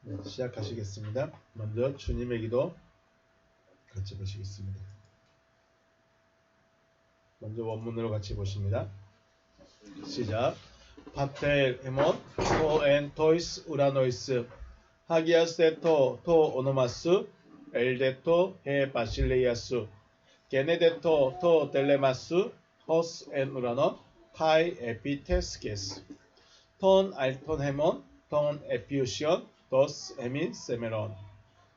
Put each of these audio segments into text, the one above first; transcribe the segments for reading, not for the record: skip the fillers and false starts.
네, 시작하시겠습니다. 먼저 주님의 기도 같이 보시겠습니다. 먼저 원문으로 같이 보십니다. 시작. 파텔 헤몬 토엔 토이스 우라노이스 하기아스데토 토 오노마스 엘데토 해 바실레이아스 게네데토 토 델레마스 호스 엔 우라노 카이 에피테스게스 톤 알톤 헤몬 톤 에피우시온 도스 헤민 세메론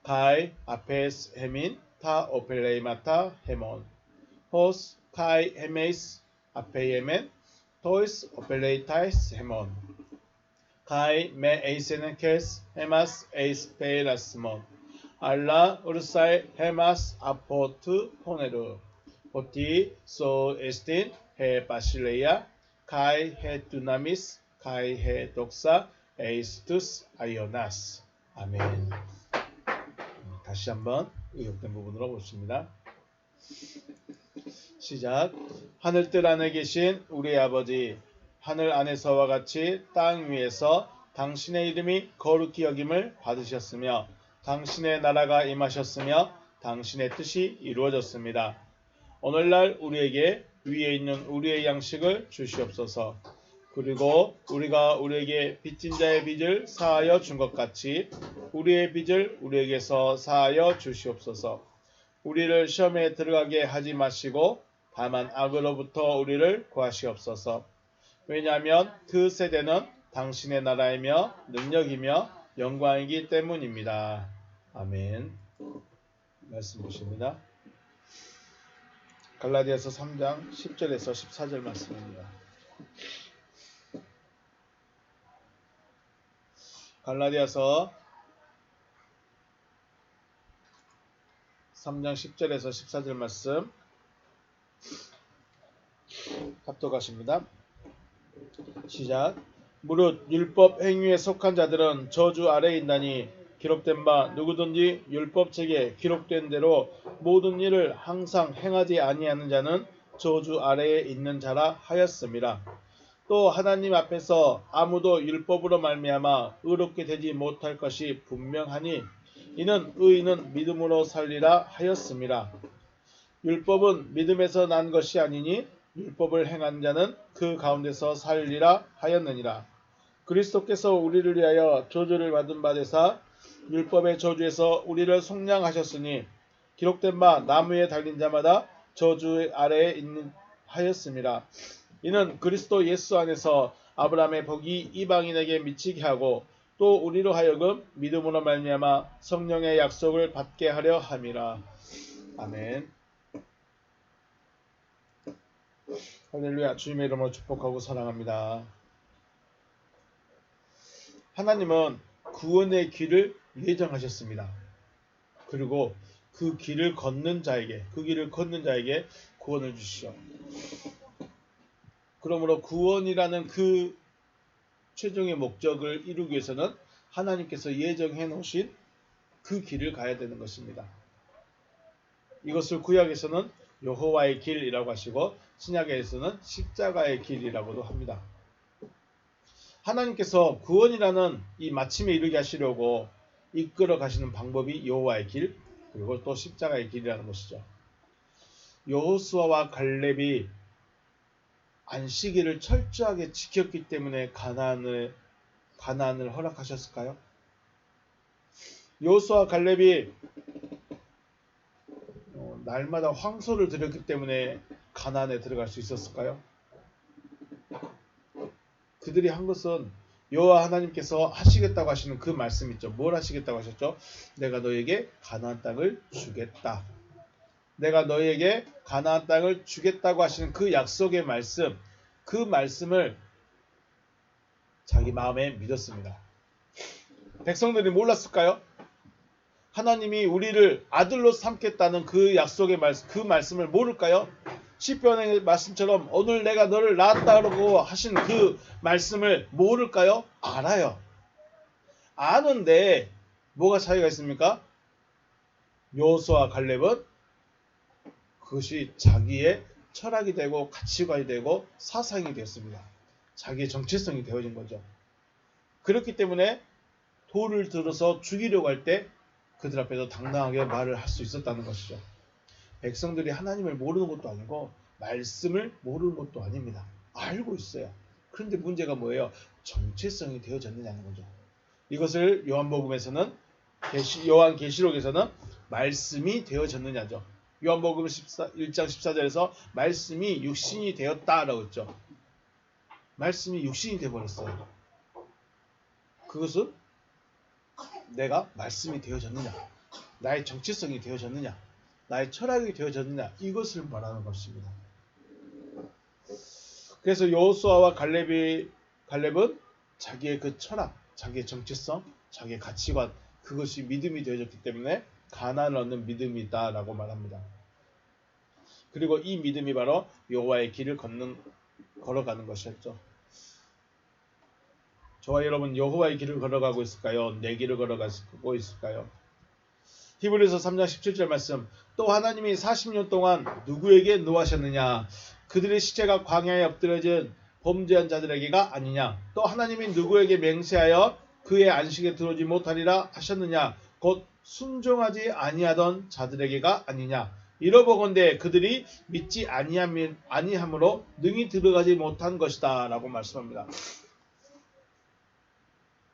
카이 아페스 헤민 타 오펠레이마타 헤몬 호스 카이 헤메이스 아페이에멘 토이스 오펠레이타이스 헤몬 카이 메 에이세네케스 헤마스 에이스 페이라스몬 알라 우르사이 헤마스 아포트 포네르 포티 소 에스틴 헤 바실레이아 카이 헤 두나미스 카이 헤 독사 에이스투스 아이오나스. 아멘. 다시 한번 의역된 부분으로 보십니다. 시작. 하늘뜰 안에 계신 우리 아버지, 하늘 안에서와 같이 땅 위에서 당신의 이름이 거룩히 여김을 받으셨으며 당신의 나라가 임하셨으며 당신의 뜻이 이루어졌습니다. 오늘날 우리에게 위에 있는 우리의 양식을 주시옵소서. 그리고 우리가 우리에게 빚진 자의 빚을 사하여 준 것 같이 우리의 빚을 우리에게서 사하여 주시옵소서. 우리를 시험에 들어가게 하지 마시고 다만 악으로부터 우리를 구하시옵소서. 왜냐하면 그 세대는 당신의 나라이며 능력이며 영광이기 때문입니다. 아멘. 말씀 보십니다. 갈라디아서 3장 10절에서 14절 말씀입니다. 갈라디아서 3장 10절에서 14절 말씀 합독하십니다. 시작. 무릇 율법 행위에 속한 자들은 저주 아래에 있나니 기록된 바 누구든지 율법책에 기록된 대로 모든 일을 항상 행하지 아니하는 자는 저주 아래에 있는 자라 하였습니다. 또 하나님 앞에서 아무도 율법으로 말미암아 의롭게 되지 못할 것이 분명하니 이는 의인은 믿음으로 살리라 하였습니다. 율법은 믿음에서 난 것이 아니니 율법을 행한 자는 그 가운데서 살리라 하였느니라. 그리스도께서 우리를 위하여 저주를 받은 바 되사 율법의 저주에서 우리를 속량하셨으니 기록된 바 나무에 달린 자마다 저주 아래에 있는 하였습니다. 이는 그리스도 예수 안에서 아브라함의 복이 이방인에게 미치게 하고 또 우리로 하여금 믿음으로 말미암아 성령의 약속을 받게 하려 함이라. 아멘. 할렐루야. 주님의 이름으로 축복하고 사랑합니다. 하나님은 구원의 길을 예정하셨습니다. 그리고 그 길을 걷는 자에게 구원을 주시죠. 그러므로 구원이라는 그 최종의 목적을 이루기 위해서는 하나님께서 예정해 놓으신 그 길을 가야 되는 것입니다. 이것을 구약에서는 여호와의 길이라고 하시고 신약에서는 십자가의 길이라고도 합니다. 하나님께서 구원이라는 이 마침에 이르게 하시려고 이끌어 가시는 방법이 여호와의 길 그리고 또 십자가의 길이라는 것이죠. 여호수아와 갈렙이 안식일을 철저하게 지켰기 때문에 가나안을 허락하셨을까요? 여호수아 갈렙이 날마다 황소를 드렸기 때문에 가나안에 들어갈 수 있었을까요? 그들이 한 것은 여호와 하나님께서 하시겠다고 하시는 그 말씀 있죠. 뭘 하시겠다고 하셨죠? 내가 너에게 가나안 땅을 주겠다. 내가 너에게 가나안 땅을 주겠다고 하시는 그 약속의 말씀, 그 말씀을 자기 마음에 믿었습니다. 백성들이 몰랐을까요? 하나님이 우리를 아들로 삼겠다는 그 약속의 말씀, 그 말씀을 모를까요? 시편의 말씀처럼 오늘 내가 너를 낳았다고 하신 그 말씀을 모를까요? 알아요. 아는데 뭐가 차이가 있습니까? 여호수아와 갈렙은 그것이 자기의 철학이 되고 가치관이 되고 사상이 되었습니다. 자기의 정체성이 되어진 거죠. 그렇기 때문에 돌을 들어서 죽이려고 할 때 그들 앞에서 당당하게 말을 할 수 있었다는 것이죠. 백성들이 하나님을 모르는 것도 아니고 말씀을 모르는 것도 아닙니다. 알고 있어요. 그런데 문제가 뭐예요? 정체성이 되어졌느냐는 거죠. 이것을 요한복음에서는 요한계시록에서는 말씀이 되어졌느냐죠. 요한복음 1장 14절에서 말씀이 육신이 되었다라고 했죠. 말씀이 육신이 되어버렸어요. 그것은 내가 말씀이 되어졌느냐, 나의 정체성이 되어졌느냐, 나의 철학이 되어졌느냐, 이것을 말하는 것입니다. 그래서 여호수아와 갈렙은 자기의 그 철학, 자기의 정체성, 자기의 가치관, 그것이 믿음이 되어졌기 때문에 가나안을 얻는 믿음이 있다라고 말합니다. 그리고 이 믿음이 바로 여호와의 길을 걸어가는 것이었죠. 저와 여러분 여호와의 길을 걸어가고 있을까요? 내 길을 걸어가고 있을까요? 히브리서 3장 17절 말씀, 또 하나님이 40년 동안 누구에게 노하셨느냐? 그들의 시체가 광야에 엎드려진 범죄한 자들에게가 아니냐? 또 하나님이 누구에게 맹세하여 그의 안식에 들어오지 못하리라 하셨느냐? 곧 순종하지 아니하던 자들에게가 아니냐? 이러보건대 그들이 믿지 아니함으로 능히 들어가지 못한 것이다 라고 말씀합니다.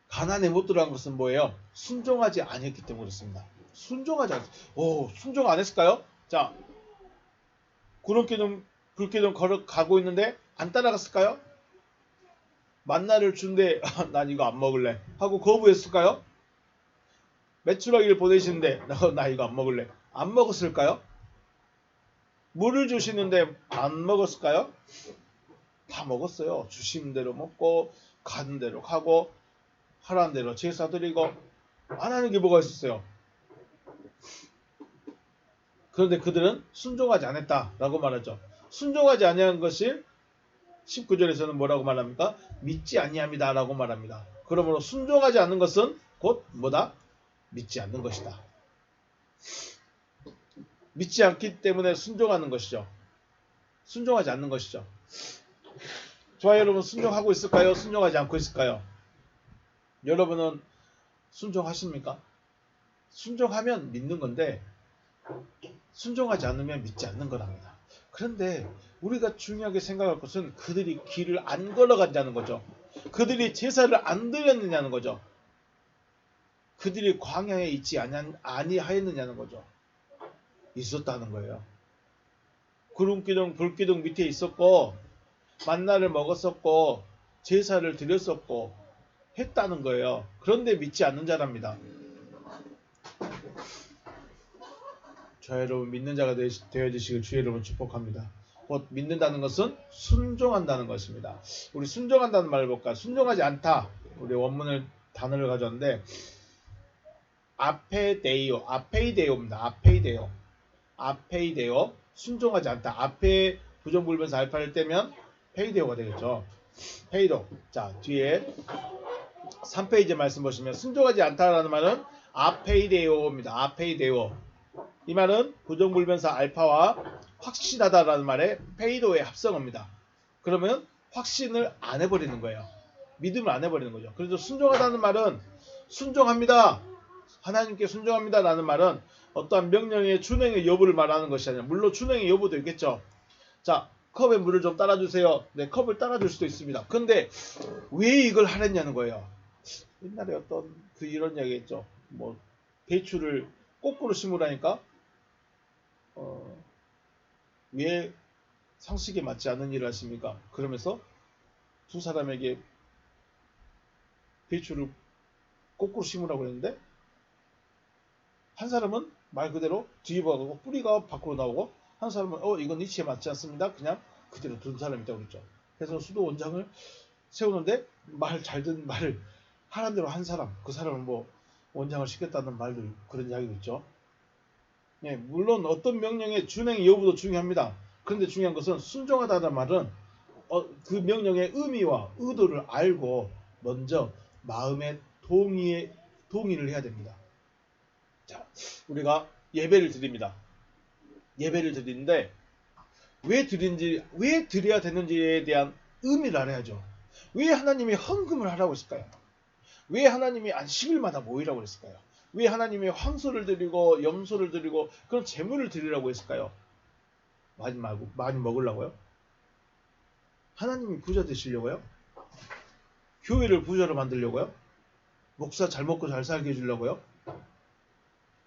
가나안에 못 들어간 것은 뭐예요? 순종하지 아니했기 때문에 그렇습니다. 순종 안 했을까요? 자, 구름기둥 불기둥 걸어가고 있는데 안 따라갔을까요? 만나를 준대 난 이거 안 먹을래 하고 거부했을까요? 메추라기를 보내시는데 나 이거 안 먹을래 안 먹었을까요? 물을 주시는데 안 먹었을까요? 다 먹었어요. 주시는 대로 먹고 가는 대로 가고 하라는 대로 제사 드리고 안 하는 게 뭐가 있었어요? 그런데 그들은 순종하지 않았다라고 말하죠. 순종하지 아니한 것이 19절에서는 뭐라고 말합니까? 믿지 아니함이다 라고 말합니다. 그러므로 순종하지 않는 것은 곧 뭐다? 믿지 않는 것이다. 믿지 않기 때문에 순종하는 것이죠. 순종하지 않는 것이죠. 저와 여러분 순종하고 있을까요? 순종하지 않고 있을까요? 여러분은 순종하십니까? 순종하면 믿는 건데 순종하지 않으면 믿지 않는 거랍니다. 그런데 우리가 중요하게 생각할 것은 그들이 길을 안 걸어간다는 거죠. 그들이 제사를 안 드렸느냐는 거죠. 그들이 광야에 있지 아니하였느냐는 거죠. 있었다는 거예요. 구름기둥 불기둥 밑에 있었고 만나를 먹었었고 제사를 드렸었고 했다는 거예요. 그런데 믿지 않는 자랍니다. 저 여러분 믿는 자가 되어주시길 주의 여러분 축복합니다. 곧 믿는다는 것은 순종한다는 것입니다. 우리 순종한다는 말을 볼까? 순종하지 않다. 우리 원문을 단어를 가져왔는데 아페이데오입니다. 아페이데오 순종하지 않다. 앞에 부정불변사 알파를 떼면 페이데오가 되겠죠. 페이도. 자 뒤에 3페이지 말씀 보시면 순종하지 않다라는 말은 아페이데오입니다. 아페이데오. 이 말은 부정불변사 알파와 확신하다라는 말의 페이도의 합성어입니다. 그러면 확신을 안 해버리는 거예요. 믿음을 안 해버리는 거죠. 그래서 순종하다는 말은 순종합니다. 하나님께 순종합니다 라는 말은 어떠한 명령의 준행의 여부를 말하는 것이 아니라 물론 준행의 여부도 있겠죠. 자, 컵에 물을 좀 따라주세요. 네, 컵을 따라줄 수도 있습니다. 근데 왜 이걸 하랬냐는 거예요. 옛날에 어떤 이런 이야기 했죠. 뭐 배추를 거꾸로 심으라니까 왜 상식에 맞지 않는 일을 하십니까? 그러면서 두 사람에게 배추를 거꾸로 심으라고 했는데 한 사람은 말 그대로 뒤집어가고 뿌리가 밖으로 나오고 한 사람은 이건 이치에 맞지 않습니다. 그냥 그대로 둔 사람이 있다고 그랬죠. 그래서 수도 원장을 세우는데 말 잘 듣는 말을 하라는 대로 한 사람, 그 사람은 뭐 원장을 시켰다는 말도 그런 이야기도 있죠. 네, 물론 어떤 명령의 준행 여부도 중요합니다. 그런데 중요한 것은 순종하다는 말은 그 명령의 의미와 의도를 알고 먼저 마음의 동의를 해야 됩니다. 자, 우리가 예배를 드립니다. 예배를 드리는데 왜 드려야 되는지에 대한 의미를 알아야죠. 왜 하나님이 헌금을 하라고 했을까요? 왜 하나님이 안식일마다 모이라고 했을까요? 왜 하나님이 황소를 드리고 염소를 드리고 그런 제물을 드리라고 했을까요? 많이 먹으려고요? 하나님이 부자 되시려고요? 교회를 부자로 만들려고요? 목사 잘 먹고 잘 살게 해주려고요?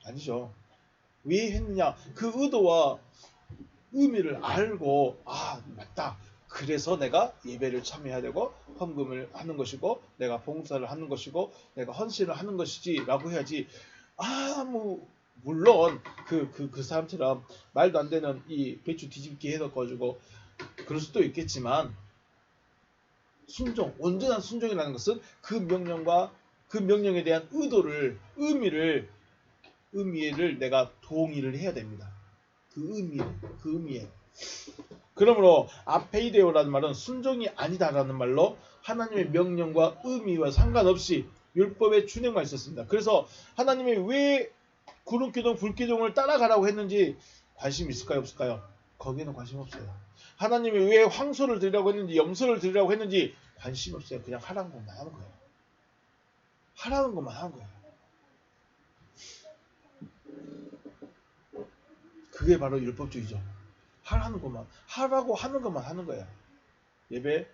아니죠. 왜 했느냐? 그 의도와 의미를 알고 맞다. 그래서 내가 예배를 참여해야 되고 헌금을 하는 것이고 내가 봉사를 하는 것이고 내가 헌신을 하는 것이지 라고 해야지. 물론 그 사람처럼 말도 안 되는 이 배추 뒤집기 해서 그럴 수도 있겠지만 온전한 순종이라는 것은 그 명령과 그 명령에 대한 의미를 내가 동의를 해야 됩니다. 그 의미에. 그러므로 아페이데오라는 말은 순종이 아니다라는 말로 하나님의 명령과 의미와 상관없이 율법의 준행만 있었습니다. 그래서 하나님이 왜 구름기둥, 불기둥을 따라가라고 했는지 관심 있을까요? 없을까요? 거기에는 관심 없어요. 하나님이 왜 황소를 드리라고 했는지 염소를 드리라고 했는지 관심 없어요. 그냥 하라는 것만 하는 거예요. 하라는 것만 하는 거예요. 그게 바로 율법주의죠. 하라는 것만, 하라고 하는 것만 하는 거예요. 예배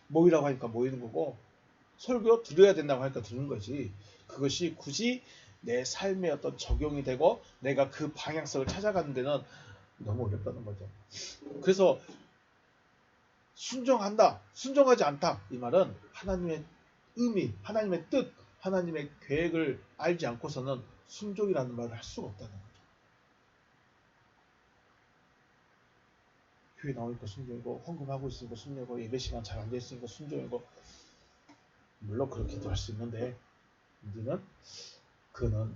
모이라고 하니까 모이는 거고 설교 들어야 된다고 하니까 듣는 거지. 그것이 굳이 내 삶에 어떤 적용이 되고 내가 그 방향성을 찾아가는 데는 너무 어렵다는 거죠. 그래서 순종한다, 순종하지 않다 이 말은 하나님의 의미, 하나님의 뜻, 하나님의 계획을 알지 않고서는 순종이라는 말을 할 수가 없다는 거죠. 교회 나오니까 순종이고 헌금하고 있으니까 순종이고 예배 시간 잘 앉아있으니까 순종이고 물론 그렇게도 할 수 있는데 문제는 그는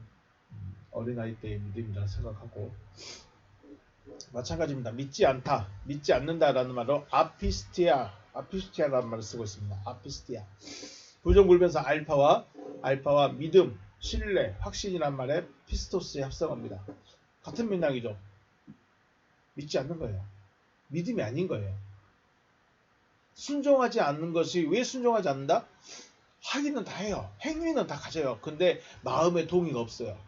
어린아이 때의 믿음이라 생각하고 마찬가지입니다. 믿지 않다, 믿지 않는다라는 말로 아피스티아라는 말을 쓰고 있습니다. 아피스티아. 부정불변사 알파와 믿음, 신뢰, 확신이란 말에 피스토스에 합성합니다. 같은 맥락이죠. 믿지 않는 거예요. 믿음이 아닌 거예요. 순종하지 않는 것이 왜 순종하지 않는다? 하기는 다 해요. 행위는 다 가져요. 근데 마음의 동의가 없어요.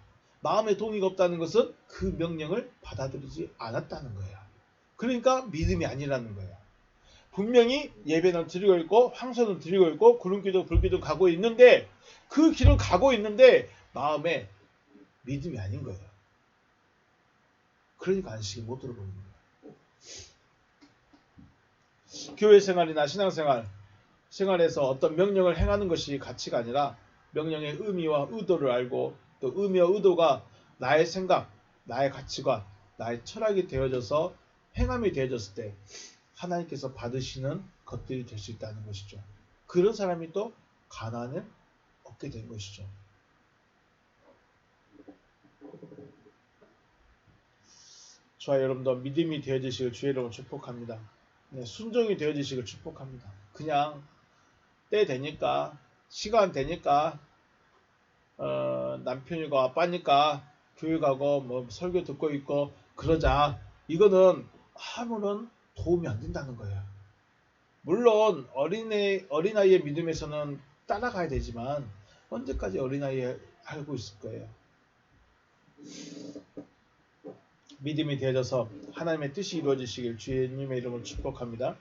마음의 동의가 없다는 것은 그 명령을 받아들이지 않았다는 거예요. 그러니까 믿음이 아니라는 거예요. 분명히 예배는 드리고 있고 황소는 드리고 있고 구름기도 불기도 가고 있는데 그 길을 가고 있는데 마음에 믿음이 아닌 거예요. 그러니까 안식이 못 들어보는 거예요. 교회 생활이나 생활에서 어떤 명령을 행하는 것이 가치가 아니라 명령의 의미와 의도를 알고 또 의미와 의도가 나의 생각, 나의 가치관, 나의 철학이 되어져서 행함이 되어졌을 때 하나님께서 받으시는 것들이 될 수 있다는 것이죠. 그런 사람이 또 가난을 얻게 된 것이죠. 저와 여러분도 믿음이 되어지시길 주의 이름으로 축복합니다. 순종이 되어지시길 축복합니다. 그냥 때 되니까 시간 되니까 남편이고 아빠니까 교회 가고 뭐 설교 듣고 있고 그러자 이거는 아무런 도움이 안 된다는 거예요. 물론 어린아이의 믿음에서는 따라가야 되지만 언제까지 어린아이에 알고 있을 거예요. 믿음이 되어져서 하나님의 뜻이 이루어지시길 주님의 이름으로 축복합니다.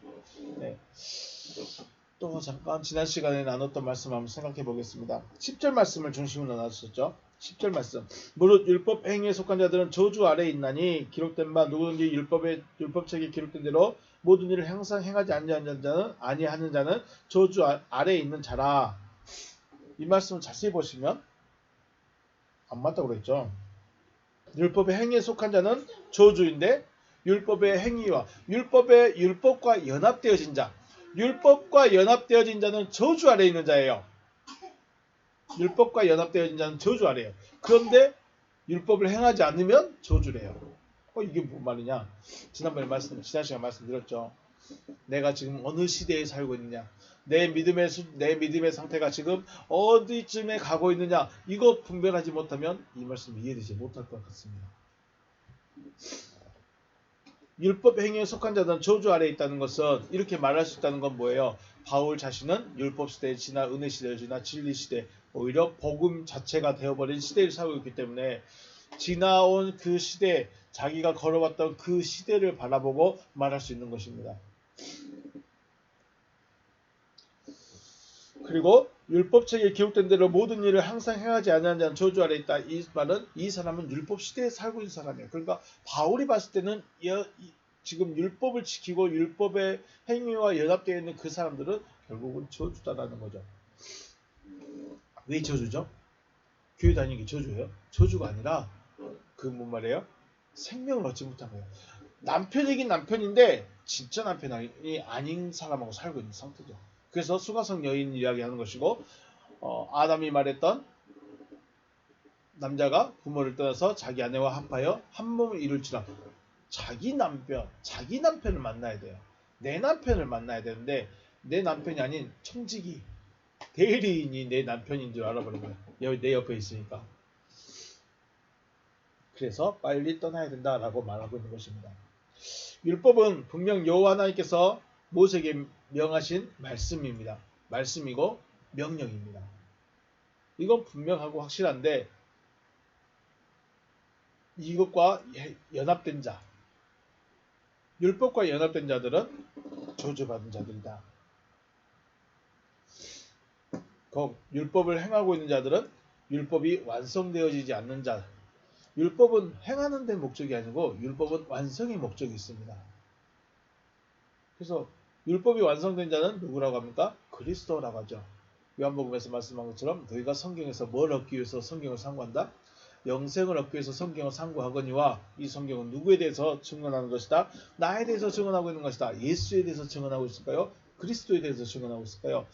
네. 또 잠깐 지난 시간에 나눴던 말씀 한번 생각해 보겠습니다. 10절 말씀을 중심으로 나눴었죠. 10절 말씀. 무릇 율법 행위에 속한 자들은 저주 아래에 있나니 기록된 바 누구든지 율법책에 기록된 대로 모든 일을 항상 행하지 아니하는 자는 저주 아래에 있는 자라. 이 말씀을 자세히 보시면 안 맞다고 그랬죠. 율법의 행위에 속한 자는 저주인데 율법의 행위와 율법과 연합되어진 자, 율법과 연합되어진 자는 저주 아래에 있는 자예요. 율법과 연합되어진 자는 저주 아래예요. 그런데 율법을 행하지 않으면 저주래요. 이게 뭔 말이냐? 지난 시간 말씀드렸죠. 내가 지금 어느 시대에 살고 있느냐? 내 믿음의 상태가 지금 어디쯤에 가고 있느냐? 이거 분별하지 못하면 이 말씀 이해되지 못할 것 같습니다. 율법 행위에 속한 자들은 저주 아래에 있다는 것은 이렇게 말할 수 있다는 건 뭐예요? 바울 자신은 율법 시대에 지나 은혜 시대를 지나 진리 시대 오히려 복음 자체가 되어버린 시대를 살고 있기 때문에 지나온 그 시대, 자기가 걸어왔던 그 시대를 바라보고 말할 수 있는 것입니다. 그리고 율법책에 기록된 대로 모든 일을 항상 행하지 않는 자는 저주 아래 있다. 이 말은 이 사람은 율법 시대에 살고 있는 사람이에요. 그러니까 바울이 봤을 때는 지금 율법을 지키고 율법의 행위와 연합되어 있는 그 사람들은 결국은 저주다라는 거죠. 왜 저주죠? 교회 다니는 게 저주예요? 저주가 아니라 그 뭔 말이에요? 생명을 얻지 못한 거예요. 남편이긴 남편인데 진짜 남편이 아닌 사람하고 살고 있는 상태죠. 그래서 수가성 여인 이야기하는 것이고 아담이 말했던 남자가 부모를 떠나서 자기 아내와 합하여 한 몸을 이룰지라. 자기 남편을 만나야 돼요. 내 남편을 만나야 되는데 내 남편이 아닌 청지기 대리인이 내 남편인 줄 알아버린 거예요. 내 옆에 있으니까. 그래서 빨리 떠나야 된다라고 말하고 있는 것입니다. 율법은 분명 여호와 하나님께서 모세에게 명하신 말씀입니다. 말씀이고 명령입니다. 이건 분명하고 확실한데 이것과 연합된 자, 율법과 연합된 자들은 저주받은 자들이다. 율법을 행하고 있는 자들은 율법이 완성되어지지 않는 자. 율법은 행하는 데 목적이 아니고 율법은 완성의 목적이 있습니다. 그래서 율법이 완성된 자는 누구라고 합니까? 그리스도라고 하죠. 요한복음에서 말씀한 것처럼 너희가 성경에서 뭘 얻기 위해서 성경을 상고한다? 영생을 얻기 위해서 성경을 상고하거니와 이 성경은 누구에 대해서 증언하는 것이다? 나에 대해서 증언하고 있는 것이다. 예수에 대해서 증언하고 있을까요? 그리스도에 대해서 증언하고 있을까요?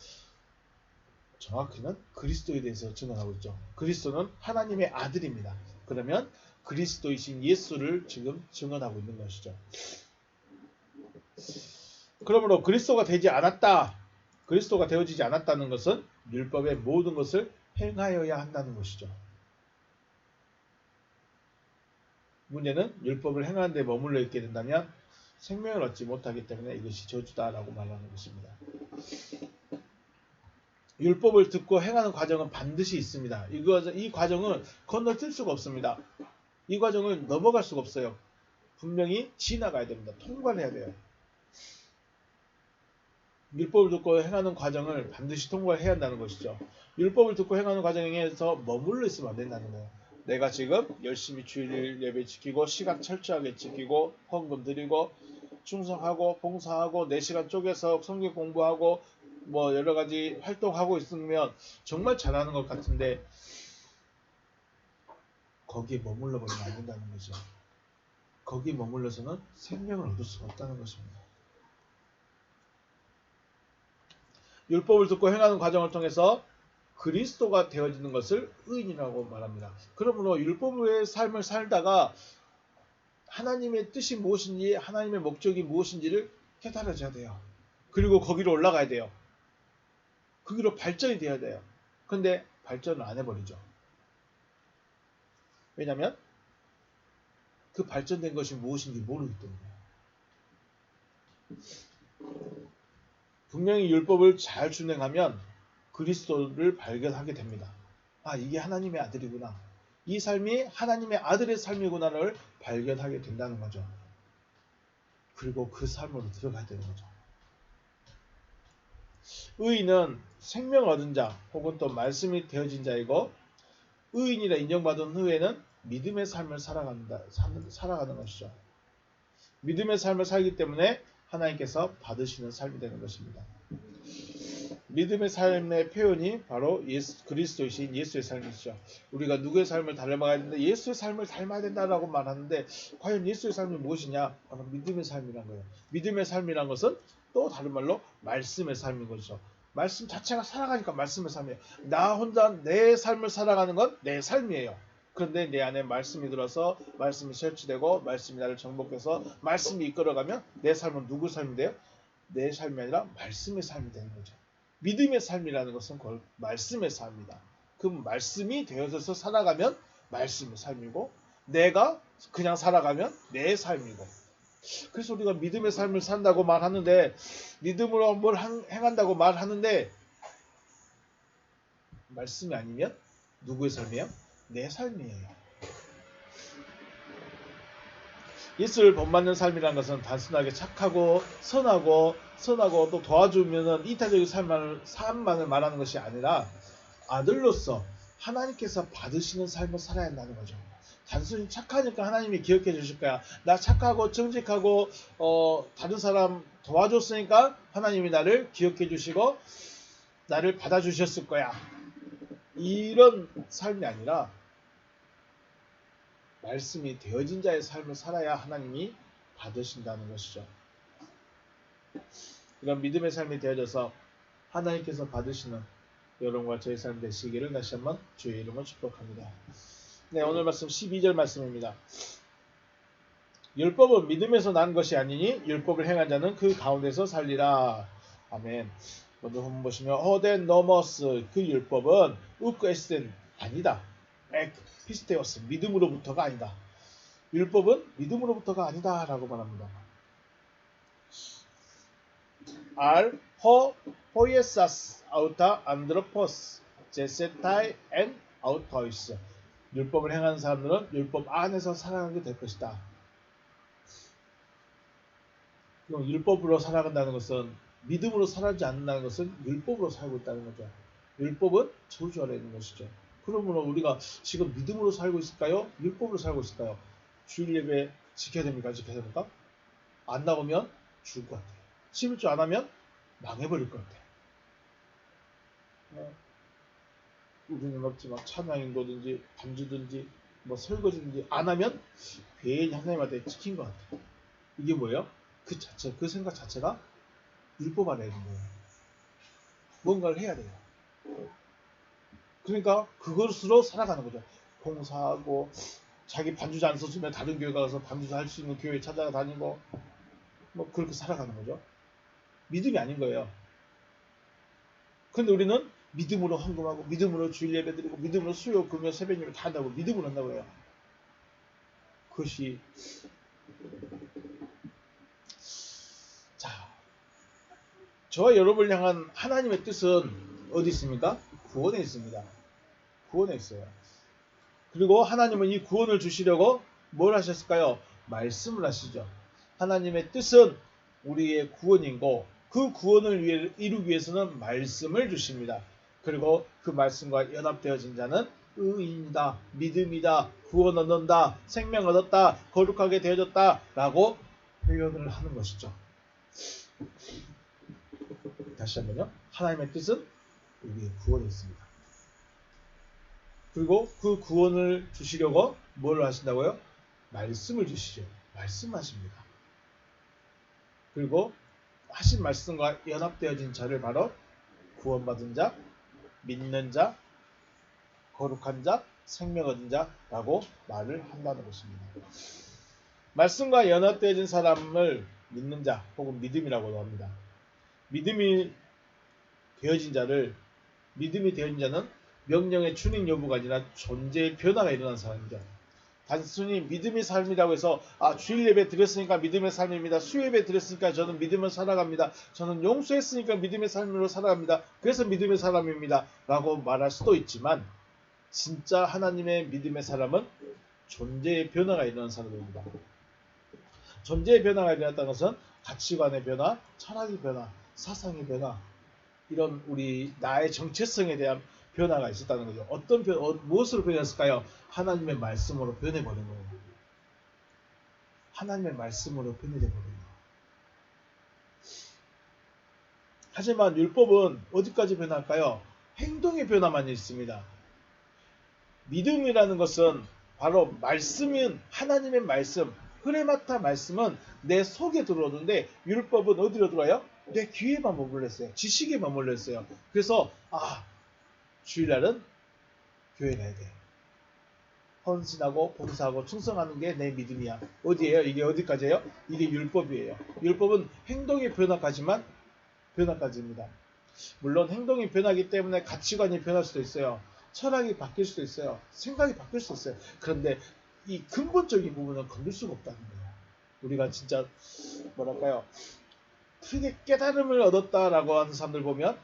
정확히는 그리스도에 대해서 증언하고 있죠. 그리스도는 하나님의 아들입니다. 그러면 그리스도이신 예수를 지금 증언하고 있는 것이죠. 그러므로 그리스도가 되지 않았다. 그리스도가 되어지지 않았다는 것은 율법의 모든 것을 행하여야 한다는 것이죠. 문제는 율법을 행하는 데 머물러 있게 된다면 생명을 얻지 못하기 때문에 이것이 저주다라고 말하는 것입니다. 율법을 듣고 행하는 과정은 반드시 있습니다. 이 과정은 건너뛸 수가 없습니다. 이 과정을 넘어갈 수가 없어요. 분명히 지나가야 됩니다. 통과를 해야 돼요. 율법을 듣고 행하는 과정을 반드시 통과해야 한다는 것이죠. 율법을 듣고 행하는 과정에서 머물러 있으면 안 된다는 거예요. 내가 지금 열심히 주일 예배 지키고 시간 철저하게 지키고 헌금 드리고 충성하고 봉사하고 4시간 쪼개서 성경 공부하고 뭐 여러 가지 활동하고 있으면 정말 잘하는 것 같은데 거기에 머물러 버리면 안 된다는 거죠. 거기에 머물러서는 생명을 얻을 수가 없다는 것입니다. 율법을 듣고 행하는 과정을 통해서 그리스도가 되어지는 것을 의인이라고 말합니다. 그러므로 율법의 삶을 살다가 하나님의 뜻이 무엇인지 하나님의 목적이 무엇인지를 깨달아져야 돼요. 그리고 거기로 올라가야 돼요. 거기로 발전이 돼야 돼요. 그런데 발전을 안 해버리죠. 왜냐하면 그 발전된 것이 무엇인지 모르기 때문에. 분명히 율법을 잘 준행하면 그리스도를 발견하게 됩니다. 아, 이게 하나님의 아들이구나. 이 삶이 하나님의 아들의 삶이구나를 발견하게 된다는 거죠. 그리고 그 삶으로 들어가야 되는 거죠. 의인은 생명을 얻은 자 혹은 또 말씀이 되어진 자이고 의인이라 인정받은 후에는 믿음의 삶을 살아가는 것이죠. 믿음의 삶을 살기 때문에 하나님께서 받으시는 삶이 되는 것입니다. 믿음의 삶의 표현이 바로 그리스도이신 예수의 삶이죠. 우리가 누구의 삶을 닮아야 되는데 예수의 삶을 닮아야 된다라고 말하는데 과연 예수의 삶이 무엇이냐? 바로 믿음의 삶이란 거예요. 믿음의 삶이란 것은 또 다른 말로 말씀의 삶인 거죠. 말씀 자체가 살아가니까 말씀의 삶이에요. 나 혼자 내 삶을 살아가는 건 내 삶이에요. 그런데 내 안에 말씀이 들어서 말씀이 설치되고 말씀이 나를 정복해서 말씀이 이끌어가면 내 삶은 누구 삶이 돼요? 내 삶이 아니라 말씀의 삶이 되는 거죠. 믿음의 삶이라는 것은 곧 말씀의 삶이다. 그 말씀이 되어져서 살아가면 말씀의 삶이고 내가 그냥 살아가면 내 삶이고 그래서 우리가 믿음의 삶을 산다고 말하는데 믿음으로 뭘 행한다고 말하는데 말씀이 아니면 누구의 삶이에요? 내 삶이에요. 예수를 본받는 삶이라는 것은 단순하게 착하고 선하고 또 도와주면은 이타적인 삶만을 말하는 것이 아니라 아들로서 하나님께서 받으시는 삶을 살아야 한다는 거죠. 단순히 착하니까 하나님이 기억해 주실 거야. 나 착하고 정직하고 다른 사람 도와줬으니까 하나님이 나를 기억해 주시고 나를 받아주셨을 거야. 이런 삶이 아니라 말씀이 되어진 자의 삶을 살아야 하나님이 받으신다는 것이죠. 이런 믿음의 삶이 되어져서 하나님께서 받으시는 여러분과 저의 삶 되시기를 다시 한번 주의 이름으로 축복합니다. 네, 오늘 말씀 12절 말씀입니다. 율법은 믿음에서 난 것이 아니니 율법을 행한 자는 그 가운데서 살리라. 아멘. 먼저 한번 보시면 호덴 노머스 그 율법은 우크에스텐 아니다. 엑 피스테오스 믿음으로부터가 아니다. 율법은 믿음으로부터가 아니다 라고 말합니다. 알 호예사스 아우타 안드로포스 제세타이 엔 아우터이스 율법을 행하는 사람들은 율법 안에서 살아가게 될 것이다. 그럼 율법으로 살아간다는 것은 믿음으로 살아가지 않는다는 것은 율법으로 살고 있다는 거죠. 율법은 저주 아래 있는 것이죠. 그러므로 우리가 지금 믿음으로 살고 있을까요? 율법으로 살고 있을까요? 주일 예배 지켜야 됩니까? 지켜야 됩니까? 안 나오면 죽을 것 같아요. 11주 안 하면 망해버릴 것 같아요. 우리는 없지만 찬양인도든지 반주든지 뭐 설거지든지 안 하면 괜히 하나님한테 찍힌 것 같아요. 이게 뭐예요? 그 생각 자체가 율법 안에 있는 거예요. 뭔가를 해야 돼요. 그러니까 그것으로 살아가는 거죠. 봉사하고 자기 반주자 안 써주면 다른 교회 가서 반주자 할 수 있는 교회 찾아가 다니고 뭐 그렇게 살아가는 거죠. 믿음이 아닌 거예요. 근데 우리는 믿음으로 헌금하고 믿음으로 주일 예배 드리고 믿음으로 수요 금요 새벽 예배 다 한다고 믿음으로 한다고 해요. 그것이 자 저와 여러분을 향한 하나님의 뜻은 어디 있습니까? 구원에 있습니다. 구원에 있어요. 그리고 하나님은 이 구원을 주시려고 뭘 하셨을까요? 말씀을 하시죠. 하나님의 뜻은 우리의 구원이고 그 구원을 이루기 위해서는 말씀을 주십니다. 그리고 그 말씀과 연합되어진 자는 의인이다, 믿음이다, 구원 얻는다, 생명 얻었다, 거룩하게 되어졌다 라고 표현을 하는 것이죠. 다시 한번요. 하나님의 뜻은 우리의 구원에 있습니다. 그리고 그 구원을 주시려고 뭘 하신다고요? 말씀을 주시죠. 말씀하십니다. 그리고 하신 말씀과 연합되어진 자를 바로 구원받은 자, 믿는 자, 거룩한 자, 생명 얻은 자라고 말을 한다는 것입니다. 말씀과 연합되어진 사람을 믿는 자 혹은 믿음이라고도 합니다. 믿음이 되어진 자는 명령의 준행 여부가 아니라 존재의 변화가 일어난 사람이죠. 단순히 믿음의 삶이라고 해서 주일 예배 드렸으니까 믿음의 삶입니다. 수요 예배 드렸으니까 저는 믿음을 살아갑니다. 저는 용서했으니까 믿음의 삶으로 살아갑니다. 그래서 믿음의 사람입니다. 라고 말할 수도 있지만 진짜 하나님의 믿음의 사람은 존재의 변화가 일어난 사람입니다. 존재의 변화가 일어났다는 것은 가치관의 변화, 철학의 변화, 사상의 변화 이런 우리 나의 정체성에 대한 변화가 있었다는 거죠. 무엇으로 변했을까요? 하나님의 말씀으로 변해버린 거예요. 하나님의 말씀으로 변해버린 거예요. 하지만 율법은 어디까지 변할까요? 행동의 변화만 있습니다. 믿음이라는 것은 바로 말씀은 하나님의 말씀, 흐레마타 말씀은 내 속에 들어오는데 율법은 어디로 들어와요? 내 귀에만 머물러 있어요. 지식에만 머물러 있어요. 그래서 주일날은 교회 가야 돼. 헌신하고 봉사하고 충성하는 게 내 믿음이야. 어디예요? 이게 어디까지예요? 이게 율법이에요. 율법은 행동의 변화까지입니다. 물론 행동이 변하기 때문에 가치관이 변할 수도 있어요. 철학이 바뀔 수도 있어요. 생각이 바뀔 수도 있어요. 그런데 이 근본적인 부분은 건들 수가 없다는 거예요. 우리가 진짜 뭐랄까요? 크게 깨달음을 얻었다라고 하는 사람들 보면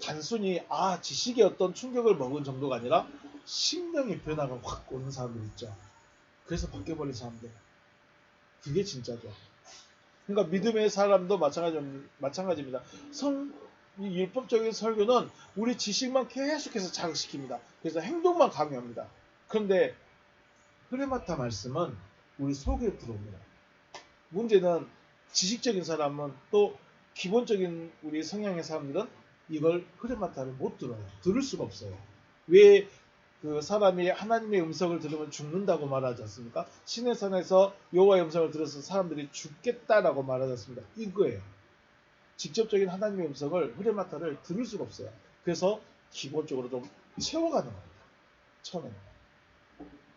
단순히 지식의 어떤 충격을 먹은 정도가 아니라 심령의 변화가 확 오는 사람들 있죠. 그래서 바뀌어버린 사람들. 그게 진짜죠. 그러니까 믿음의 사람도 마찬가지입니다. 이 율법적인 설교는 우리 지식만 계속해서 자극시킵니다. 그래서 행동만 강요합니다. 그런데 흐레마타 말씀은 우리 속에 들어옵니다. 문제는 지식적인 사람은 또 기본적인 우리 성향의 사람들은 이걸 흐레마타를 못 들어요. 들을 수가 없어요. 왜 그 사람이 하나님의 음성을 들으면 죽는다고 말하지 않습니까? 신의 산에서 여호와의 음성을 들어서 사람들이 죽겠다라고 말하지 않습니까? 이거예요. 직접적인 하나님의 음성을 흐레마타를 들을 수가 없어요. 그래서 기본적으로 좀 채워가는 겁니다. 처음에는.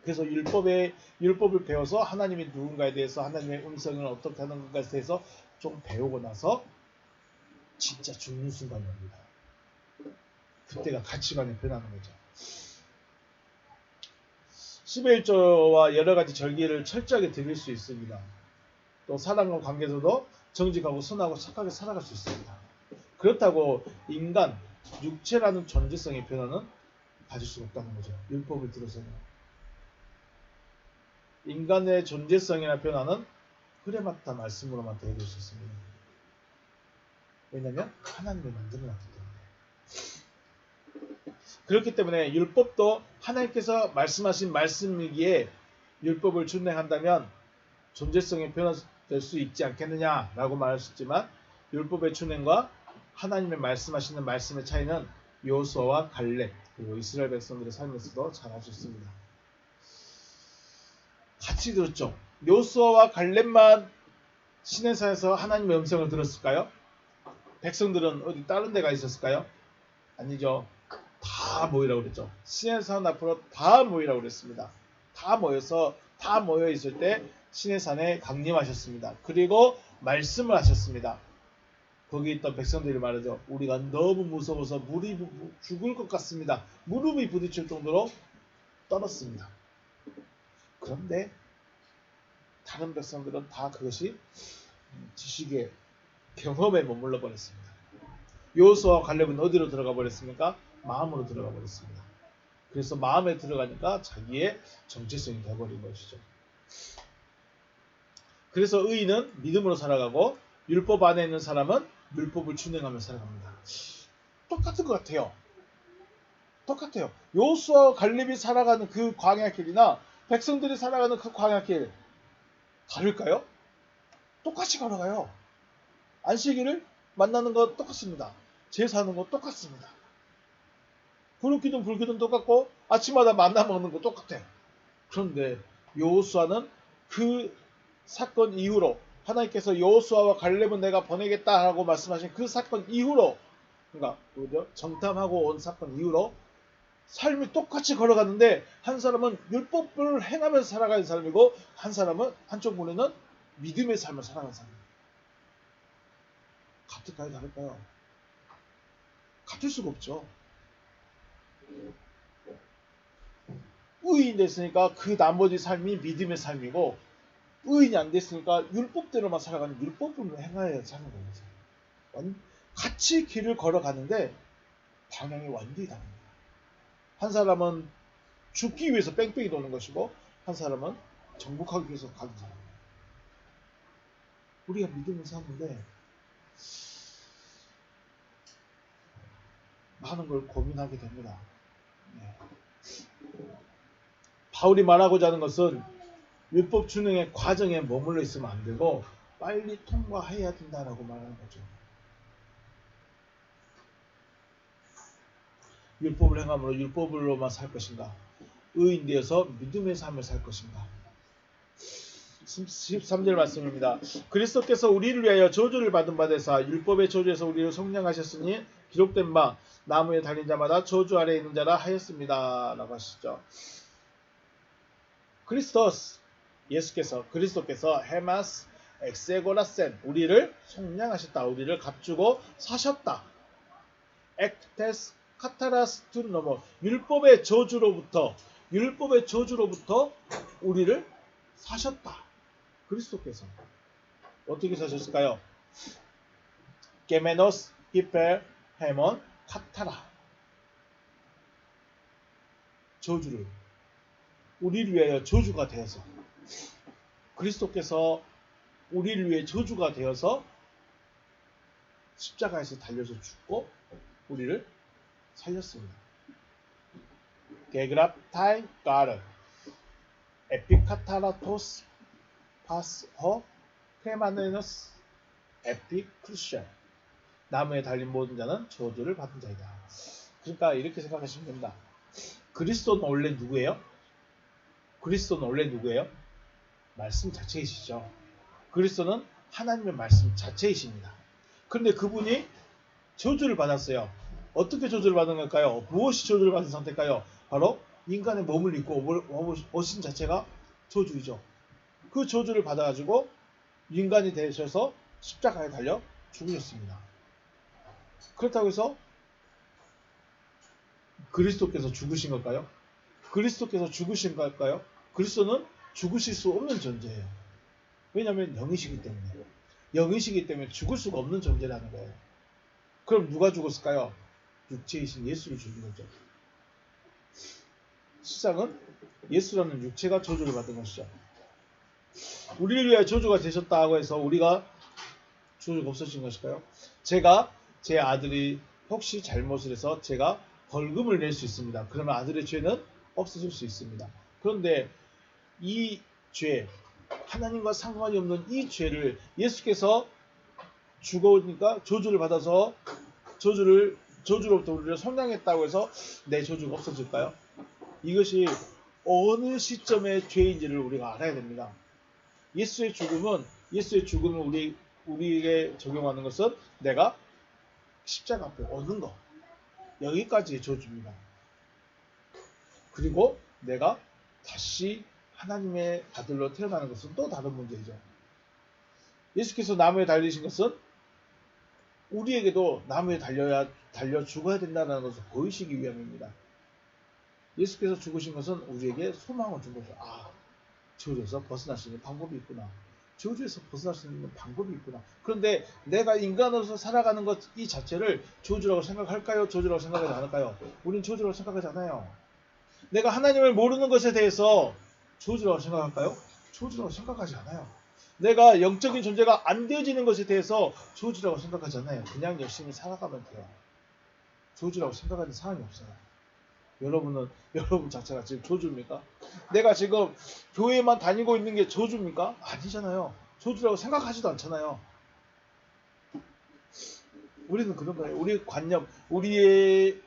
그래서 율법을 배워서 하나님이 누군가에 대해서 하나님의 음성을 어떻게 하는 것에 대해서 좀 배우고 나서 진짜 죽는 순간이 옵니다. 그때가 가치관이 변하는 거죠. 11조와 여러 가지 절기를 철저하게 드릴 수 있습니다. 또 사람과 관계에서도 정직하고 선하고 착하게 살아갈 수 있습니다. 그렇다고 인간, 육체라는 존재성의 변화는 가질 수가 없다는 거죠. 율법을 들어서는. 인간의 존재성이나 변화는 흐레마타 말씀으로만 되어질 수 있습니다. 왜냐하면 하나님이 만들어놨기 때문에. 그렇기 때문에 율법도 하나님께서 말씀하신 말씀이기에 율법을 준행한다면 존재성이 변화될 수 있지 않겠느냐라고 말하셨지만 율법의 준행과 하나님의 말씀하시는 말씀의 차이는 여호수아와 갈렙 그리고 이스라엘 백성들의 삶에서도 잘 알 수 있습니다. 같이 들었죠. 여호수아와 갈렙만 시내산에서 하나님의 음성을 들었을까요? 백성들은 어디 다른 데가 있었을까요? 아니죠. 다 모이라고 그랬죠. 시내산 앞으로 다 모이라고 그랬습니다. 다 모여 있을 때 시내산에 강림하셨습니다. 그리고 말씀을 하셨습니다. 거기 있던 백성들이 말하죠. 우리가 너무 무서워서 죽을 것 같습니다. 무릎이 부딪힐 정도로 떨었습니다. 그런데 다른 백성들은 다 그것이 지식의 경험에 머물러 버렸습니다. 여호수아와 갈렙은 어디로 들어가 버렸습니까? 마음으로 들어가 버렸습니다. 그래서 마음에 들어가니까 자기의 정체성이 되어버린 것이죠. 그래서 의인은 믿음으로 살아가고 율법 안에 있는 사람은 율법을 준행하며 살아갑니다. 똑같은 것 같아요. 똑같아요. 여호수아와 갈렙이 살아가는 그 광야길이나 백성들이 살아가는 그 광야길 다를까요? 똑같이 걸어가요. 안식일을 만나는 거 똑같습니다. 제사하는 거 똑같습니다. 불기둥 똑같고 아침마다 만나 먹는 거 똑같아요. 그런데 여호수아는 그 사건 이후로 하나님께서 여호수아와 갈렙은 내가 보내겠다라고 말씀하신 그 사건 이후로 그러니까 정탐하고 온 사건 이후로 삶이 똑같이 걸어가는데 한 사람은 율법을 행하면서 살아가는 삶이고 한쪽 분에는 믿음의 삶을 살아가는 삶입니다. 같을까요? 다를까요? 같을 수가 없죠. 의인이 됐으니까 그 나머지 삶이 믿음의 삶이고 의인이 안 됐으니까 율법대로만 살아가는 율법을 행하여야 사는 거죠. 같이 길을 걸어가는데 방향이 완전히 다릅니다. 한 사람은 죽기 위해서 뺑뺑이 도는 것이고 한 사람은 정복하기 위해서 가는 사람입니다. 우리가 믿음을 사는데 많은 걸 고민하게 됩니다. 네. 바울이 말하고자 하는 것은 율법 준행의 과정에 머물러 있으면 안 되고 빨리 통과해야 된다라고 말하는 거죠. 율법을 행함으로 율법으로만 살 것인가? 의인 되어서 믿음의 삶을 살 것인가? 13절 말씀입니다. 그리스도께서 우리를 위하여 저주를 받은 바 되사 율법의 저주에서 우리를 속량하셨으니 기록된 바 나무에 달린 자마다 저주 아래에 있는 자라 하였습니다. 라고 하시죠. 그리스도께서 헤마스 엑세고라센 우리를 속량하셨다. 우리를 값주고 사셨다. 엑테스 카타라스툰 넘어 율법의 저주로부터 우리를 사셨다. 그리스도께서 어떻게 사셨을까요? 게메노스 히펠 헤몬 카타라 저주를 우리를 위하여 저주가 되어서 그리스도께서 우리를 위해 저주가 되어서 십자가에서 달려서 죽고 우리를 살렸습니다. 게그랍타이 가르 에피카타라토스 파스허 페마네너스 에피크루시아 나무에 달린 모든 자는 저주를 받은 자이다. 그러니까 이렇게 생각하시면 됩니다. 그리스도는 원래 누구예요? 그리스도는 원래 누구예요? 말씀 자체이시죠. 그리스도는 하나님의 말씀 자체이십니다. 그런데 그분이 저주를 받았어요. 어떻게 저주를 받은 걸까요? 무엇이 저주를 받은 상태일까요? 바로 인간의 몸을 입고 오신 자체가 저주이죠. 그 저주를 받아가지고 인간이 되셔서 십자가에 달려 죽으셨습니다. 그렇다고 해서 그리스도께서 죽으신 걸까요? 그리스도께서 죽으신 걸까요? 그리스도는 죽으실 수 없는 존재예요. 왜냐하면 영이시기 때문에. 영이시기 때문에 죽을 수가 없는 존재라는 거예요. 그럼 누가 죽었을까요? 육체이신 예수를 죽인 거죠. 실상은 예수라는 육체가 저주를 받은 것이죠. 우리를 위해 저주가 되셨다고 해서 우리가 저주가 없어진 것일까요? 제가 제 아들이 혹시 잘못을 해서 제가 벌금을 낼 수 있습니다. 그러면 아들의 죄는 없어질 수 있습니다. 그런데 이 죄, 하나님과 상관이 없는 이 죄를 예수께서 죽으니까 저주를 받아서 저주로부터 우리를 속량했다고 해서 내 저주가 없어질까요? 이것이 어느 시점의 죄인지를 우리가 알아야 됩니다. 예수의 죽음을 우리에게 적용하는 것은 내가 십자가 앞에 오는 것, 여기까지의 저주입니다. 그리고 내가 다시 하나님의 아들로 태어나는 것은 또 다른 문제이죠. 예수께서 나무에 달리신 것은 우리에게도 나무에 달려 죽어야 된다는 것을 보이시기 위함입니다. 예수께서 죽으신 것은 우리에게 소망을 준 거죠. 아, 저주에서 벗어날 수 있는 방법이 있구나. 저주에서 벗어날 수 있는 방법이 있구나. 그런데 내가 인간으로서 살아가는 것 이 자체를 저주라고 생각할까요? 저주라고 생각하지 않을까요? 우린 저주라고 생각하지 않아요. 내가 하나님을 모르는 것에 대해서 저주라고 생각할까요? 저주라고 생각하지 않아요. 내가 영적인 존재가 안 되어지는 것에 대해서 저주라고 생각하지 않아요. 그냥 열심히 살아가면 돼요. 저주라고 생각하는 사람이 없어요. 여러분 자체가 지금 저주입니까? 내가 지금 교회만 다니고 있는 게 저주입니까? 아니잖아요. 저주라고 생각하지도 않잖아요. 우리는 그런 거예요. 우리 관념, 우리의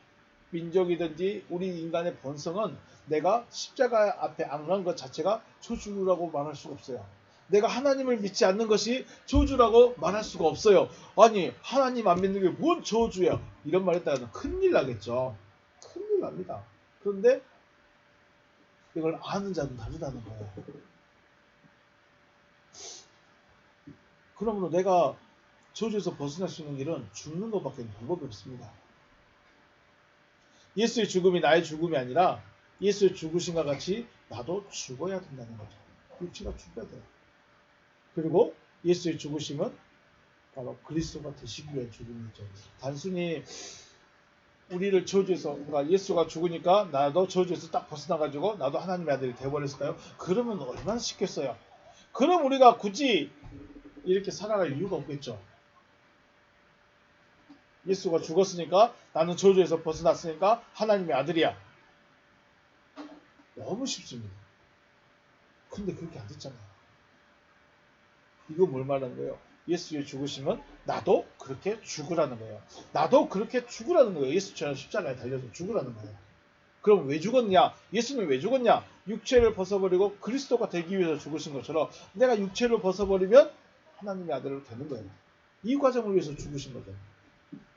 민족이든지 우리 인간의 본성은 내가 십자가 앞에 안 간 것 자체가 저주라고 말할 수가 없어요. 내가 하나님을 믿지 않는 것이 저주라고 말할 수가 없어요. 아니, 하나님 안 믿는 게 뭔 저주야? 이런 말 했다가는 큰일 나겠죠. 큰일 납니다. 그런데 이걸 아는 자는 다르다는 거예요. 그러므로 내가 저주에서 벗어날 수 있는 길은 죽는 것밖에 방법이 없습니다. 예수의 죽음이 나의 죽음이 아니라 예수의 죽으심과 같이 나도 죽어야 된다는 거죠. 육체가 죽어야 돼요. 그리고 예수의 죽으심은 바로 그리스도가 되시기 위한 죽음이죠. 단순히 우리를 저주에서, 그러니까 예수가 죽으니까 나도 저주에서 딱 벗어나가지고 나도 하나님의 아들이 되어버렸을까요? 그러면 얼마나 쉽겠어요. 그럼 우리가 굳이 이렇게 살아갈 이유가 없겠죠. 예수가 죽었으니까 나는 저주에서 벗어났으니까 하나님의 아들이야. 너무 쉽습니다. 근데 그렇게 안 됐잖아요. 이거 뭘 말하는 거예요? 예수의 죽으심은 나도 그렇게 죽으라는 거예요. 나도 그렇게 죽으라는 거예요. 예수처럼 십자가에 달려서 죽으라는 거예요. 그럼 왜 죽었냐? 예수는 왜 죽었냐? 육체를 벗어버리고 그리스도가 되기 위해서 죽으신 것처럼 내가 육체를 벗어버리면 하나님의 아들로 되는 거예요. 이 과정을 위해서 죽으신 거죠.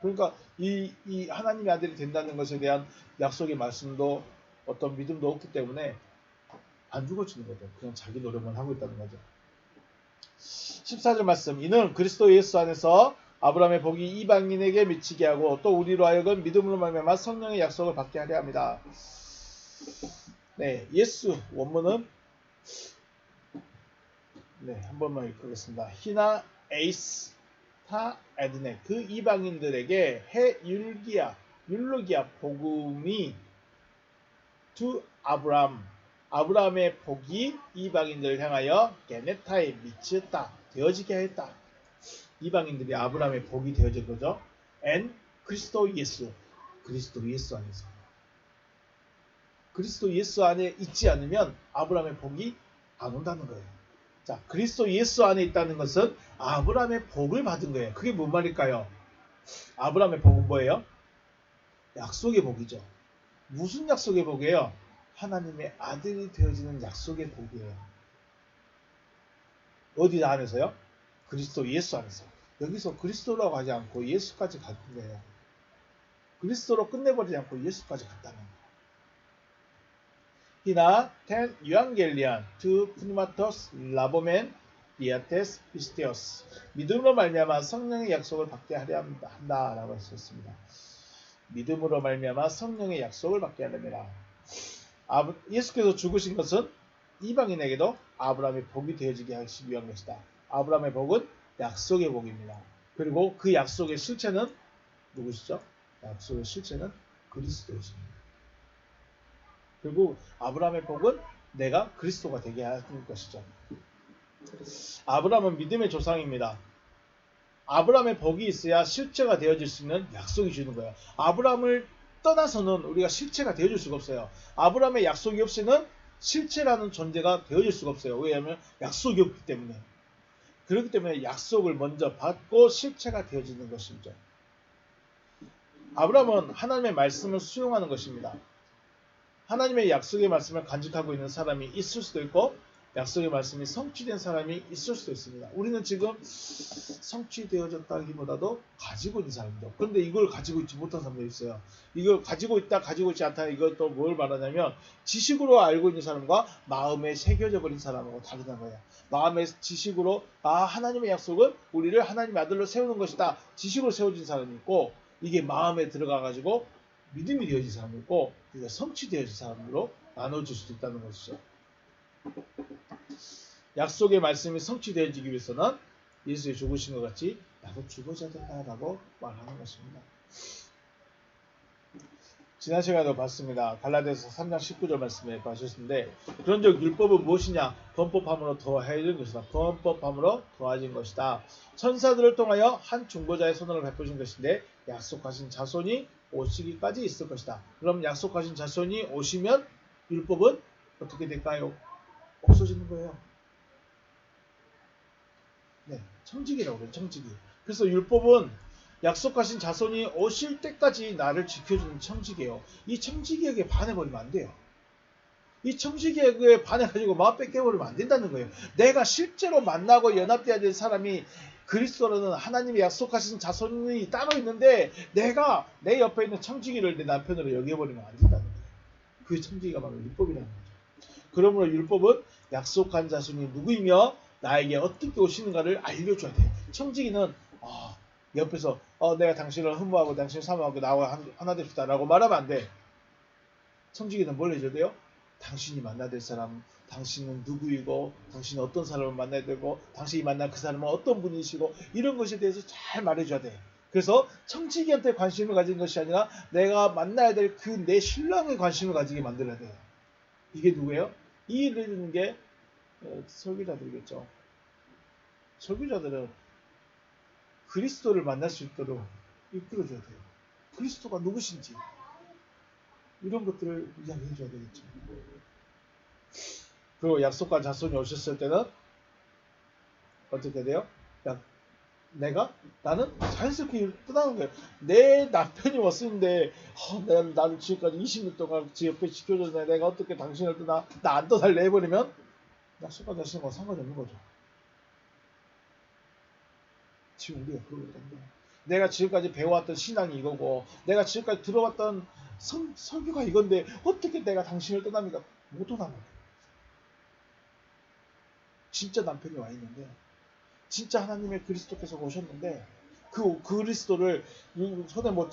그러니까 이 하나님의 아들이 된다는 것에 대한 약속의 말씀도 어떤 믿음도 없기 때문에 안 죽어지는 거죠. 그냥 자기 노력만 하고 있다는 거죠. 14절 말씀. 이는 그리스도 예수 안에서 아브라함의 복이 이방인에게 미치게 하고 또 우리로 하여금 믿음으로 말미암아 성령의 약속을 받게 하려 합니다. 네, 예수 원문은 한 번만 읽겠습니다. 히나 에이스 타 에드네 그 이방인들에게 해 율기야 율로기아 복음이 to 아브라함의 복이 이방인들을 향하여 게네타에 미치었다. 되어지게 하였다. 이방인들이 아브라함의 복이 되어진 거죠. and 그리스도 예수 안에서. 그리스도 예수 안에 있지 않으면 아브라함의 복이 안 온다는 거예요. 자, 그리스도 예수 안에 있다는 것은 아브라함의 복을 받은 거예요. 그게 뭔 말일까요? 아브라함의 복은 뭐예요? 약속의 복이죠. 무슨 약속의 복이에요? 하나님의 아들이 되어지는 약속의 복이에요. 어디 안에서요? 그리스도 예수 안에서. 여기서 그리스도라고 하지 않고 예수까지 간 거예요. 그리스도로 끝내버리지 않고 예수까지 갔다는 거예요. 히나 텐 유앙겔리안 투 푸니마토스 라보멘 디아테스 피스테오스 믿음으로 말미암아 성령의 약속을 받게 하려 한다라고 했습니다. 믿음으로 말미암아 성령의 약속을 받게 하려니라. 예수께서 죽으신 것은 이방인에게도 아브라함의 복이 되어지게 하시기 위한 것이다. 아브라함의 복은 약속의 복입니다. 그리고 그 약속의 실체는 누구시죠? 약속의 실체는 그리스도이십니다. 그리고 아브라함의 복은 내가 그리스도가 되게 하는 것이죠. 아브라함은 믿음의 조상입니다. 아브라함의 복이 있어야 실체가 되어질 수 있는 약속이 주는 거예요. 아브라함을 떠나서는 우리가 실체가 되어질 수가 없어요. 아브라함의 약속이 없이는 실체라는 존재가 되어질 수가 없어요. 왜냐하면 약속이 없기 때문에. 그렇기 때문에 약속을 먼저 받고 실체가 되어지는 것이죠. 아브라함은 하나님의 말씀을 수용하는 것입니다. 하나님의 약속의 말씀을 간직하고 있는 사람이 있을 수도 있고 약속의 말씀이 성취된 사람이 있을 수도 있습니다. 우리는 지금 성취되어졌다기보다도 가지고 있는 사람이죠. 그런데 이걸 가지고 있지 못한 사람도 있어요. 이걸 가지고 있다 가지고 있지 않다 이것도 뭘 말하냐면 지식으로 알고 있는 사람과 마음에 새겨져 버린 사람하고 다르다는 거예요. 마음의 지식으로 하나님의 약속은 우리를 하나님의 아들로 세우는 것이다. 지식으로 세워진 사람이 있고 이게 마음에 들어가 가지고 믿음이 되어진 사람이 있고 그러니까 성취되어진 사람으로 나눠질 수도 있다는 것이죠. 약속의 말씀이 성취되어지기 위해서는 예수의 죽으신 것 같이 나도 죽어져야 된다라고 말하는 것입니다. 지난 시간에도 봤습니다. 갈라디아서 3장 19절 말씀에 봐주셨는데 그런즉 율법은 무엇이냐? 범법함으로 더해진 것이다. 범법함으로 더해진 것이다. 천사들을 통하여 한 중보자의 손으로 베푸신 것인데 약속하신 자손이 오시기까지 있을 것이다. 그럼 약속하신 자손이 오시면 율법은 어떻게 될까요? 없어지는 거예요. 네, 청지기라고 해요. 청지기. 그래서 율법은 약속하신 자손이 오실 때까지 나를 지켜주는 청지기예요. 이 청지기에게 반해버리면 안 돼요. 이 청지기에게 반해가지고 마음 뺏겨버리면 안 된다는 거예요. 내가 실제로 만나고 연합돼야 될 사람이 그리스도라는 하나님이 약속하신 자손이 따로 있는데 내가 내 옆에 있는 청지기를 내 남편으로 여겨버리면 안 된다는 거예요. 그 청지기가 바로 율법이라는 거죠. 그러므로 율법은 약속한 자손이 누구이며 나에게 어떻게 오시는가를 알려줘야 돼요. 청지기는 옆에서 내가 당신을 흠모하고 당신을 사모하고 나와 하나 됩시다 라고 말하면 안 돼. 청지기는 뭘 해줘야 돼요? 당신이 만나야 될 사람, 당신은 누구이고 당신은 어떤 사람을 만나야 되고 당신이 만난 그 사람은 어떤 분이시고 이런 것에 대해서 잘 말해줘야 돼. 그래서 청지기한테 관심을 가진 것이 아니라 내가 만나야 될 그 내 신랑에 관심을 가지게 만들어야 돼요. 이게 누구예요? 이 일을 해주는 게 설교자들이겠죠. 설교자들은 그리스도를 만날 수 있도록 이끌어줘야 돼요. 그리스도가 누구신지 이런 것들을 이야기해줘야 되겠죠. 그리고 약속한 자손이 오셨을 때는 어떻게 돼요? 나는 자연스럽게 떠나는 거예요. 내 남편이 왔었는데 나를 지금까지 20년 동안 제 옆에 지켜줬는데 내가 어떻게 당신을 떠나 나 안 떠날래 해버리면 약속한 자손과 상관이 없는 거죠. 지금 우리가 그러고 있다는 거예요. 내가 지금까지 배워왔던 신앙이 이거고 내가 지금까지 들어왔던 설교가 이건데 어떻게 내가 당신을 떠납니까? 못 떠나는 거예요. 진짜 남편이 와 있는데 진짜 하나님의 그리스도께서 오셨는데 그 그리스도를 손에 못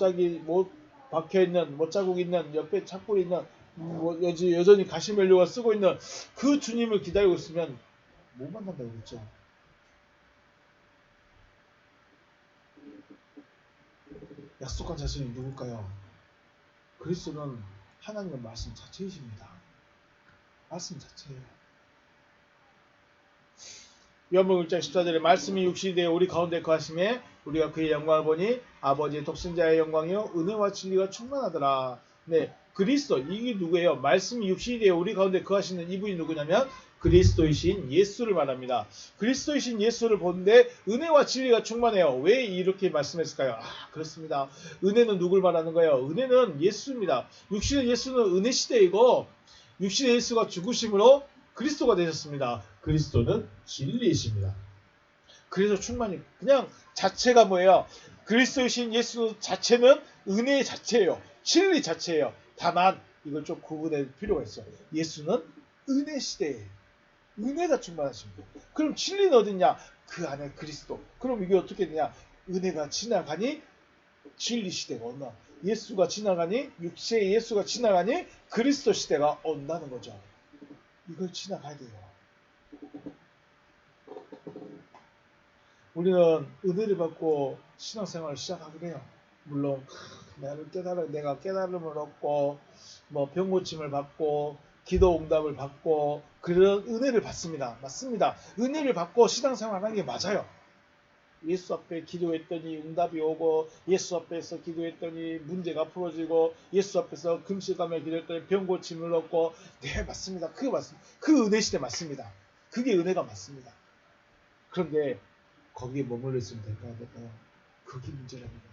박혀있는 못자국 있는 옆에 찾고 있는 여전히 가시멜로가 쓰고 있는 그 주님을 기다리고 있으면 못 만난다고 그랬죠. 약속한 자손이 누굴까요? 그리스도는 하나님의 말씀 자체이십니다. 말씀 자체예요. 요한복음 1장 14절에 말씀이 육신이 되어 우리 가운데 거하심에 우리가 그의 영광을 보니 아버지의 독생자의 영광이요 은혜와 진리가 충만하더라. 네, 그리스도 이게 누구예요? 말씀이 육신이 되어 우리 가운데 거하시는 이분이 누구냐면 그리스도이신 예수를 말합니다. 그리스도이신 예수를 보는데 은혜와 진리가 충만해요. 왜 이렇게 말씀했을까요? 그렇습니다. 은혜는 누굴 말하는 거예요? 은혜는 예수입니다. 육신의 예수는 은혜 시대이고 육신의 예수가 죽으심으로 그리스도가 되셨습니다. 그리스도는 진리이십니다. 그래서 충만히 그냥 자체가 뭐예요? 그리스도이신 예수 자체는 은혜 자체예요. 진리 자체예요. 다만 이걸 좀 구분할 필요가 있어요. 예수는 은혜 시대에 은혜가 충만하십니다. 그럼 진리는 어딨냐? 그 안에 그리스도. 그럼 이게 어떻게 되냐? 은혜가 지나가니 진리 시대가 온다. 예수가 지나가니 육체의 예수가 지나가니 그리스도 시대가 온다는 거죠. 이걸 지나가야 돼요. 우리는 은혜를 받고 신앙생활을 시작하게 돼요. 물론 내가 깨달음을 얻고 뭐 병고침을 받고 기도 응답을 받고 그런 은혜를 받습니다. 맞습니다. 은혜를 받고 신앙생활을 하는 게 맞아요. 예수 앞에 기도했더니 응답이 오고 예수 앞에서 기도했더니 문제가 풀어지고 예수 앞에서 금식하며 기도했더니 병고침을 얻고 네 맞습니다. 그게 맞습니다. 그 은혜 시대 맞습니다. 그게 은혜가 맞습니다. 그런데 거기에 머물러 있으면 될까요? 그게 문제랍니다.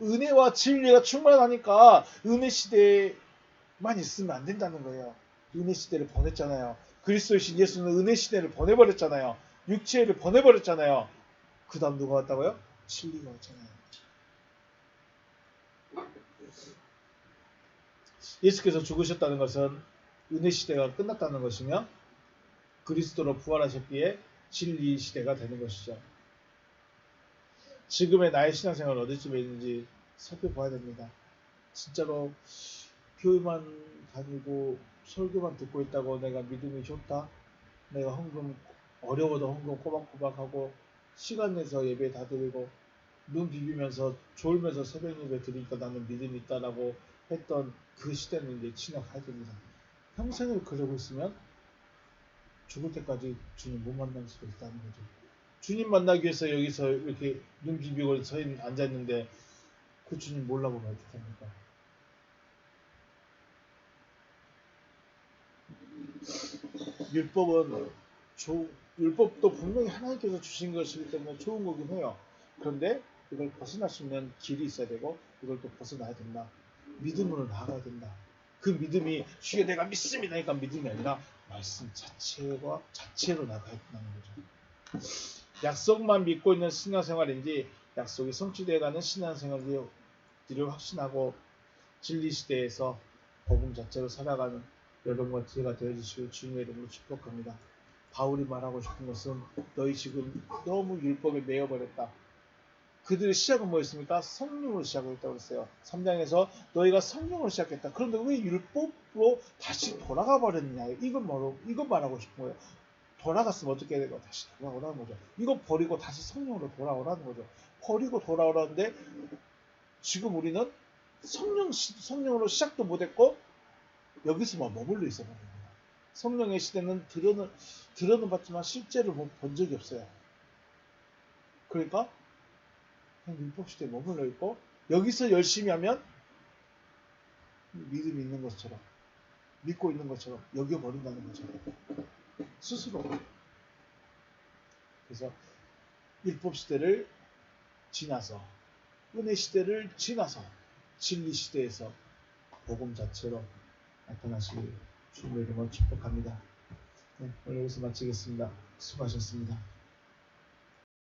은혜와 진리가 충만하니까 은혜 시대만 있으면 안 된다는 거예요. 은혜 시대를 보냈잖아요. 그리스도이신 예수는 은혜 시대를 보내버렸잖아요. 육체를 보내버렸잖아요. 그 다음 누가 왔다고요? 진리가 왔잖아요. 예수께서 죽으셨다는 것은 은혜 시대가 끝났다는 것이며 그리스도로 부활하셨기에 진리 시대가 되는 것이죠. 지금의 나의 신앙생활 어디쯤에 있는지 살펴봐야 됩니다. 진짜로 교회만 다니고 설교만 듣고 있다고 내가 믿음이 좋다? 내가 헌금 어려워도 헌금 꼬박꼬박하고 시간 내서 예배 다 드리고 눈 비비면서 졸면서 새벽 예배 드리니까 나는 믿음이 있다라고 했던 그 시대는 이제 지나가야 됩니다. 평생을 그러고 있으면 죽을 때까지 주님 못 만날 수도 있다는 거죠. 주님 만나기 위해서 여기서 이렇게 눈 비비고 앉아있는데 그 주님 몰라보면 어떡합니까? 율법도 분명히 하나님께서 주신 것이기 때문에 좋은 거긴 해요. 그런데 이걸 벗어날 수 있는 길이 있어야 되고 이걸 또 벗어나야 된다. 믿음으로 나아가야 된다. 그 믿음이 주여 내가 믿습니다. 그러니까 믿음이 아니라 말씀 자체로 나가야 된다는 거죠. 약속만 믿고 있는 신앙생활인지 약속이 성취되어가는 신앙생활을 확신하고 진리시대에서 복음 자체로 살아가는 여러분과 제가 되어주시고 주님의 이름으로 축복합니다. 바울이 말하고 싶은 것은 너희 지금 너무 율법에 매여버렸다. 그들의 시작은 뭐였습니까? 성령으로 시작했다고 했어요. 3장에서 너희가 성령으로 시작했다. 그런데 왜 율법으로 다시 돌아가 버렸냐? 이건 말하고 싶은 거예요. 돌아갔으면 어떻게 해야 되고 다시 돌아오라는 거죠. 이거 버리고 다시 성령으로 돌아오라는 거죠. 버리고 돌아오라는데 지금 우리는 성령으로 시작도 못했고 여기서만 머물러 있어 버린 거예요. 성령의 시대는 들어는 봤지만 실제로 본 적이 없어요. 그러니까 그냥 율법 시대에 머물러 있고 여기서 열심히 하면 믿음이 있는 것처럼 믿고 있는 것처럼 여겨버린다는 거죠. 스스로. 그래서 율법 시대를 지나서 은혜 시대를 지나서 진리 시대에서 복음 자체로 나타나시길 주님의 이름으로 축복합니다. 네, 오늘 여기서 마치겠습니다. 수고하셨습니다.